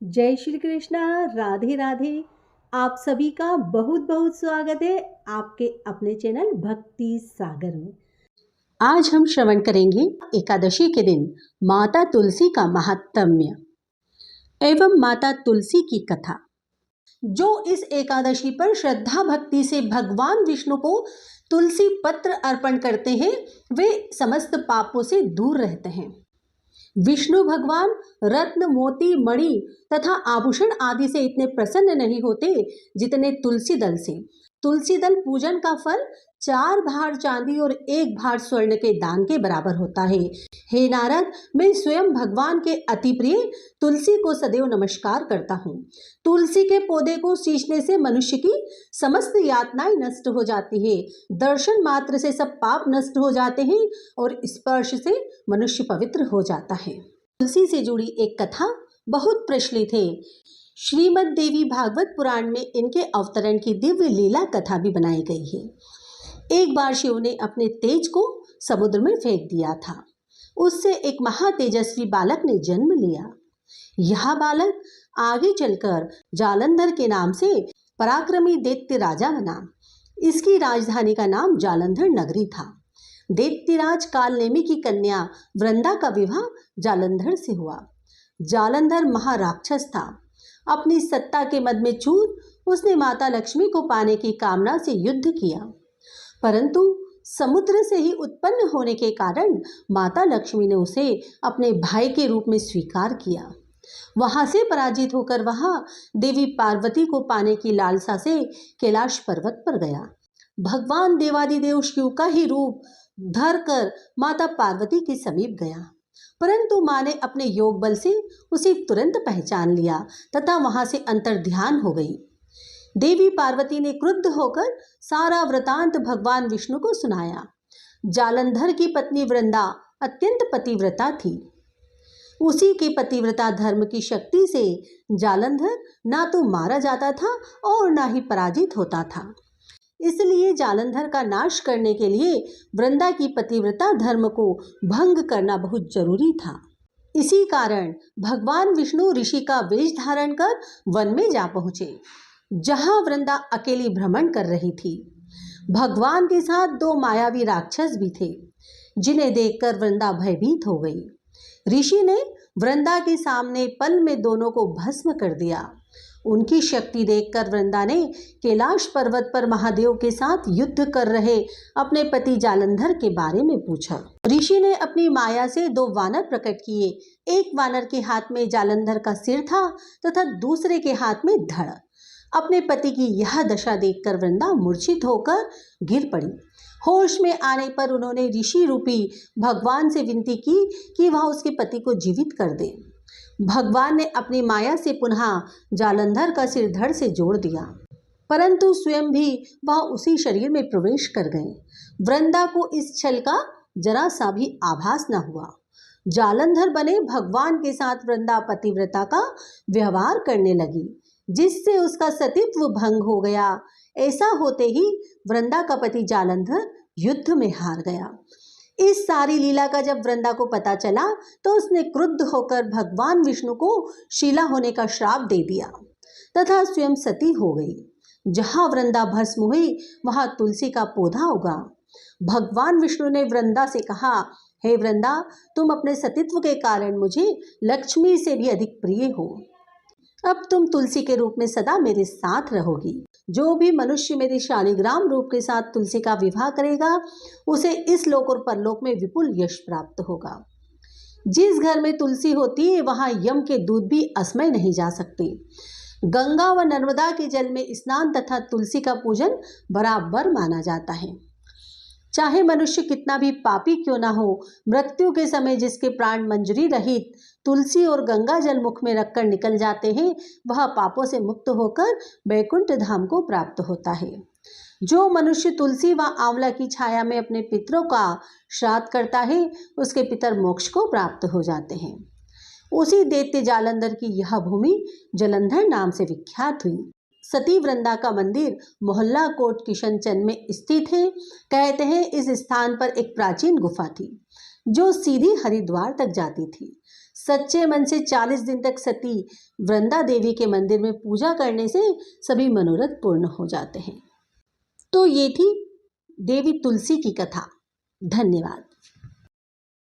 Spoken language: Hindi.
जय श्री कृष्णा। राधे राधे। आप सभी का बहुत बहुत स्वागत है आपके अपने चैनल भक्ति सागर में। आज हम श्रवण करेंगे एकादशी के दिन माता तुलसी का महात्म्य एवं माता तुलसी की कथा। जो इस एकादशी पर श्रद्धा भक्ति से भगवान विष्णु को तुलसी पत्र अर्पण करते हैं वे समस्त पापों से दूर रहते हैं। विष्णु भगवान रत्न मोती मणि तथा आभूषण आदि से इतने प्रसन्न नहीं होते जितने तुलसी दल से। तुलसी दल पूजन का फल 4 भार चांदी और 1 भार स्वर्ण के दान के बराबर होता है। हे नारद, मैं स्वयं भगवान के अति प्रिय तुलसी को सदैव नमस्कार करता हूँ। तुलसी के पौधे को सींचने से मनुष्य की समस्त यातनाएं नष्ट हो जाती है। दर्शन मात्र से सब पाप नष्ट हो जाते हैं और स्पर्श से मनुष्य पवित्र हो जाता है। तुलसी से जुड़ी एक कथा बहुत प्रचलित है। श्रीमद् देवी भागवत पुराण में इनके अवतरण की दिव्य लीला कथा भी बनाई गई है। एक बार शिव ने अपने तेज को समुद्र में फेंक दिया था। उससे एक महातेजस्वी बालक ने जन्म लिया। यह बालक आगे चलकर जालंधर के नाम से पराक्रमी दैत्य राजा बना। इसकी राजधानी का नाम जालंधर नगरी था। दैत्यराज कालनेमी की कन्या वृंदा का विवाह जालंधर से हुआ। जालंधर महाराक्षस था। अपनी सत्ता के मद में चूर उसने माता लक्ष्मी को पाने की कामना से युद्ध किया, परंतु समुद्र से ही उत्पन्न होने के कारण माता लक्ष्मी ने उसे अपने भाई के रूप में स्वीकार किया। वहां से पराजित होकर वह देवी पार्वती को पाने की लालसा से कैलाश पर्वत पर गया। भगवान देवादिदेव शिव का ही रूप धरकर माता पार्वती के समीप गया, परंतु मां ने अपने योग बल से उसे तुरंत पहचान लिया तथा वहां से अंतर्ध्यान हो गई। देवी पार्वती ने क्रुद्ध होकर सारा वृतांत भगवान विष्णु को सुनाया। जालंधर की पत्नी वृंदा अत्यंत पतिव्रता थी। उसी के पतिव्रता धर्म की शक्ति से जालंधर ना तो मारा जाता था और ना ही पराजित होता था। इसलिए जालंधर का नाश करने के लिए वृंदा की पतिव्रता धर्म को भंग करना बहुत जरूरी था। इसी कारण भगवान विष्णु ऋषि का वेश धारण कर वन में जा पहुंचे, जहां वृंदा अकेली भ्रमण कर रही थी। भगवान के साथ 2 मायावी राक्षस भी थे, जिन्हें देखकर वृंदा भयभीत हो गई। ऋषि ने वृंदा के सामने पल में दोनों को भस्म कर दिया। उनकी शक्ति देखकर वृंदा ने कैलाश पर्वत पर महादेव के साथ युद्ध कर रहे अपने पति जालंधर के बारे में पूछा। ऋषि ने अपनी माया से 2 वानर प्रकट किए। एक वानर के हाथ में जालंधर का सिर था तथा दूसरे के हाथ में धड़। अपने पति की यह दशा देखकर वृंदा मूर्छित होकर गिर पड़ी। होश में आने पर उन्होंने ऋषि रूपी भगवान से विनती की कि वह उसके पति को जीवित कर दे। भगवान ने अपनी माया से पुनः जालंधर का सिर धड़ से जोड़ दिया, परंतु स्वयं भी वह उसी शरीर में प्रवेश कर गए। वृंदा को इस छल का जरा सा भी आभास न हुआ। जालंधर बने भगवान के साथ वृंदा पतिव्रता का व्यवहार करने लगी, जिससे उसका सतीत्व भंग हो गया। ऐसा होते ही वृंदा का पति जालंधर युद्ध में हार गया। इस सारी लीला का जब वृंदा को पता चला तो उसने क्रुद्ध होकर भगवान विष्णु को शीला होने का श्राप दे दिया तथा स्वयं सती हो गई। जहां वृंदा भस्म हुई वहां तुलसी का पौधा उगा। भगवान विष्णु ने वृंदा से कहा, हे वृंदा, तुम अपने सतीत्व के कारण मुझे लक्ष्मी से भी अधिक प्रिय हो। अब तुम तुलसी के रूप में सदा मेरे साथ रहोगी। जो भी मनुष्य मेरे शालिग्राम रूप के साथ तुलसी का विवाह करेगा उसे इस लोक और परलोक में विपुल यश प्राप्त होगा। जिस घर में तुलसी होती है वहां यम के दूत भी असमय नहीं जा सकते। गंगा व नर्मदा के जल में स्नान तथा तुलसी का पूजन बराबर माना जाता है। चाहे मनुष्य कितना भी पापी क्यों ना हो, मृत्यु के समय जिसके प्राण मंजरी रहित तुलसी और गंगा जल मुख में रखकर निकल जाते हैं, वह पापों से मुक्त होकर वैकुंठ धाम को प्राप्त होता है। जो मनुष्य तुलसी व आंवला की छाया में अपने पितरों का श्राद्ध करता है, उसके पितर मोक्ष को प्राप्त हो जाते हैं। उसी दैत्य जालंधर की यह भूमि जलंधर नाम से विख्यात हुई। सती वृंदा का मंदिर मोहल्ला कोट किशनचंद में स्थित है। कहते हैं इस स्थान पर एक प्राचीन गुफा थी जो सीधी हरिद्वार तक जाती थी। सच्चे मन से 40 दिन तक सती वृंदा देवी के मंदिर में पूजा करने से सभी मनोरथ पूर्ण हो जाते हैं। तो ये थी देवी तुलसी की कथा। धन्यवाद।